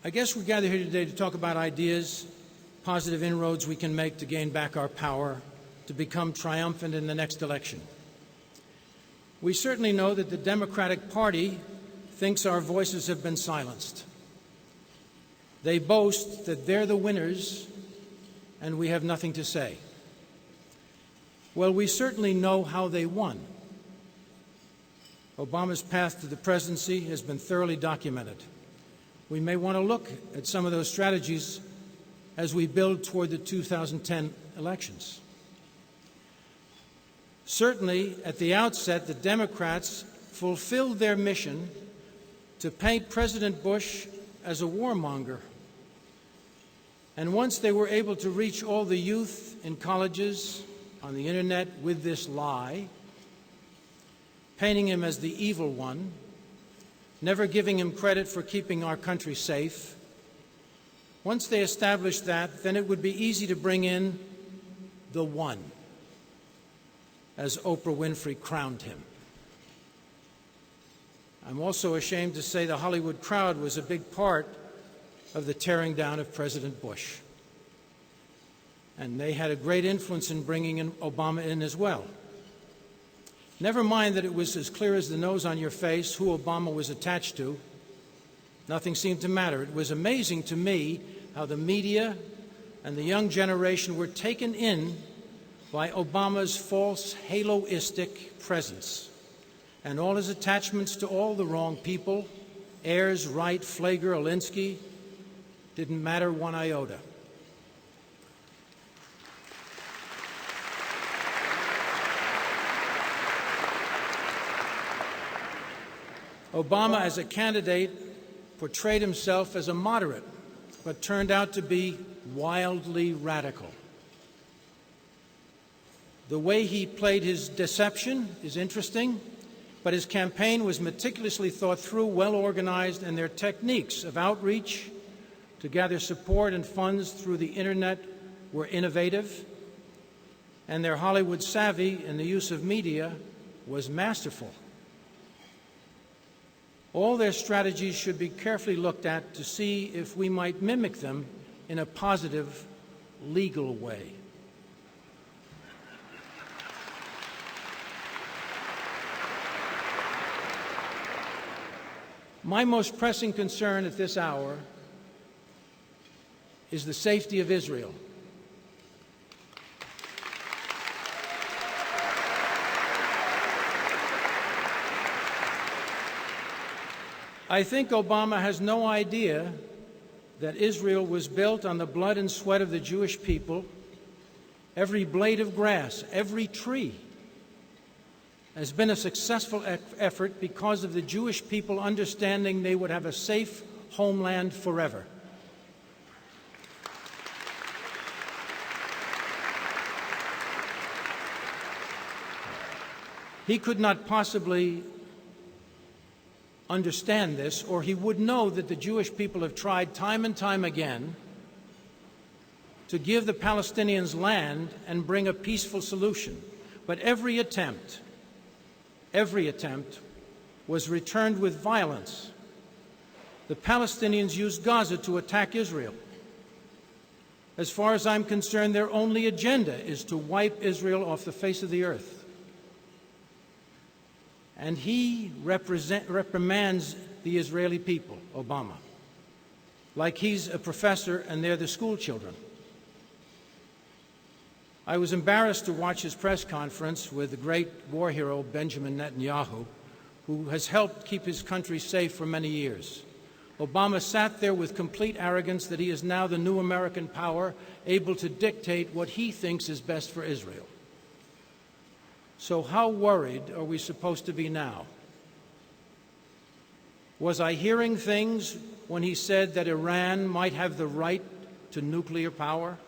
I guess we gather here today to talk about ideas, positive inroads we can make to gain back our power, to become triumphant in the next election. We certainly know that the Democratic Party thinks our voices have been silenced. They boast that they're the winners and we have nothing to say. Well, we certainly know how they won. Obama's path to the presidency has been thoroughly documented. We may want to look at some of those strategies as we build toward the 2010 elections. Certainly, at the outset, the Democrats fulfilled their mission to paint President Bush as a warmonger. And once they were able to reach all the youth in colleges, on the internet with this lie, painting him as the evil one, never giving him credit for keeping our country safe, once they established that, then it would be easy to bring in the one, as Oprah Winfrey crowned him. I'm also ashamed to say the Hollywood crowd was a big part of the tearing down of President Bush. And they had a great influence in bringing Obama in as well. Never mind that it was as clear as the nose on your face who Obama was attached to. Nothing seemed to matter. It was amazing to me how the media and the young generation were taken in by Obama's false haloistic presence and all his attachments to all the wrong people, Ayers, Wright, Flager, Alinsky, didn't matter one iota. Obama, as a candidate, portrayed himself as a moderate, but turned out to be wildly radical. The way he played his deception is interesting, but his campaign was meticulously thought through, well organized, and their techniques of outreach to gather support and funds through the internet were innovative, and their Hollywood savvy in the use of media was masterful. All their strategies should be carefully looked at to see if we might mimic them in a positive, legal way. My most pressing concern at this hour is the safety of Israel. I think Obama has no idea that Israel was built on the blood and sweat of the Jewish people. Every blade of grass, every tree has been a successful effort because of the Jewish people understanding they would have a safe homeland forever. He could not possibly understand this, or he would know that the Jewish people have tried time and time again to give the Palestinians land and bring a peaceful solution. But every attempt was returned with violence. The Palestinians used Gaza to attack Israel. As far as I'm concerned, their only agenda is to wipe Israel off the face of the earth. And he reprimands the Israeli people, Obama, like he's a professor and they're the school children. I was embarrassed to watch his press conference with the great war hero Benjamin Netanyahu, who has helped keep his country safe for many years. Obama sat there with complete arrogance that he is now the new American power, able to dictate what he thinks is best for Israel. So how worried are we supposed to be now? Was I hearing things when he said that Iran might have the right to nuclear power?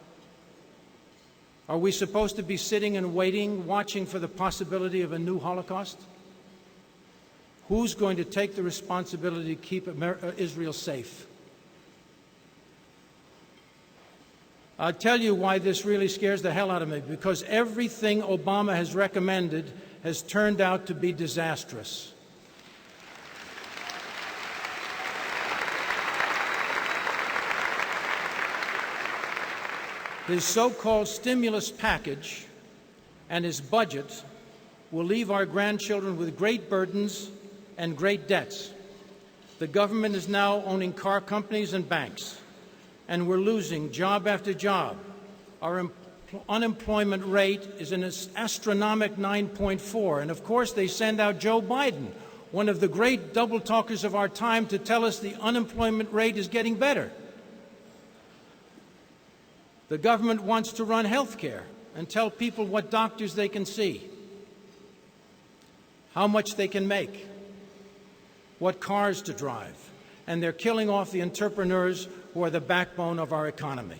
Are we supposed to be sitting and waiting, watching for the possibility of a new Holocaust? Who's going to take the responsibility to keep Israel safe? I'll tell you why this really scares the hell out of me, because everything Obama has recommended has turned out to be disastrous. His so-called stimulus package and his budget will leave our grandchildren with great burdens and great debts. The government is now owning car companies and banks, and we're losing job after job. Our unemployment rate is an astronomical 9.4, and of course they send out Joe Biden, one of the great double talkers of our time, to tell us the unemployment rate is getting better. The government wants to run health care and tell people what doctors they can see, how much they can make, what cars to drive, and they're killing off the entrepreneurs who are the backbone of our economy.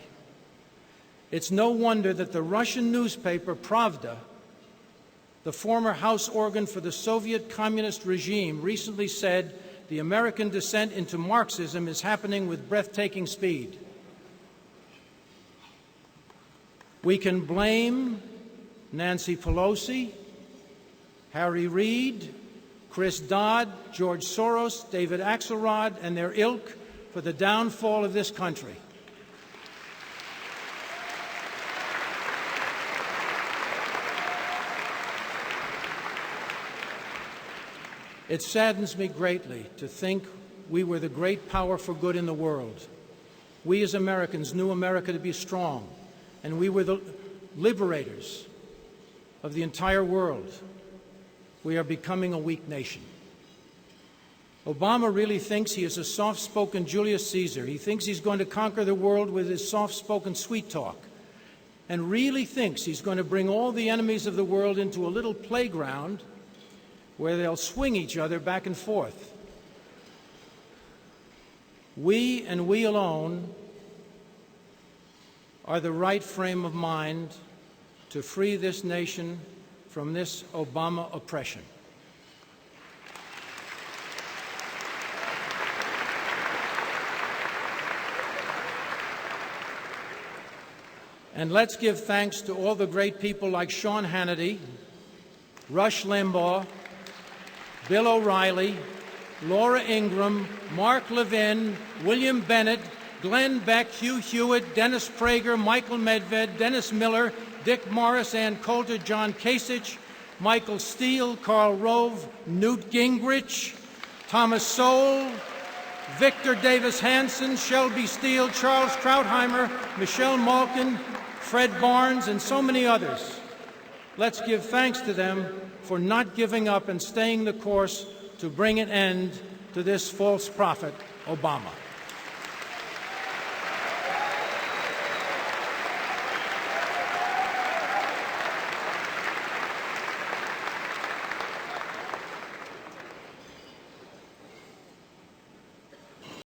It's no wonder that the Russian newspaper Pravda, the former house organ for the Soviet communist regime, recently said the American descent into Marxism is happening with breathtaking speed. We can blame Nancy Pelosi, Harry Reid, Chris Dodd, George Soros, David Axelrod, and their ilk for the downfall of this country. It saddens me greatly to think we were the great power for good in the world. We as Americans knew America to be strong, and we were the liberators of the entire world. We are becoming a weak nation. Obama really thinks he is a soft-spoken Julius Caesar. He thinks he's going to conquer the world with his soft-spoken sweet talk, and really thinks he's going to bring all the enemies of the world into a little playground where they'll swing each other back and forth. We and we alone are the right frame of mind to free this nation from this Obama oppression. And let's give thanks to all the great people like Sean Hannity, Rush Limbaugh, Bill O'Reilly, Laura Ingraham, Mark Levin, William Bennett, Glenn Beck, Hugh Hewitt, Dennis Prager, Michael Medved, Dennis Miller, Dick Morris, Ann Coulter, John Kasich, Michael Steele, Karl Rove, Newt Gingrich, Thomas Sowell, Victor Davis Hanson, Shelby Steele, Charles Krautheimer, Michelle Malkin, Fred Barnes, and so many others. Let's give thanks to them for not giving up and staying the course to bring an end to this false prophet, Obama.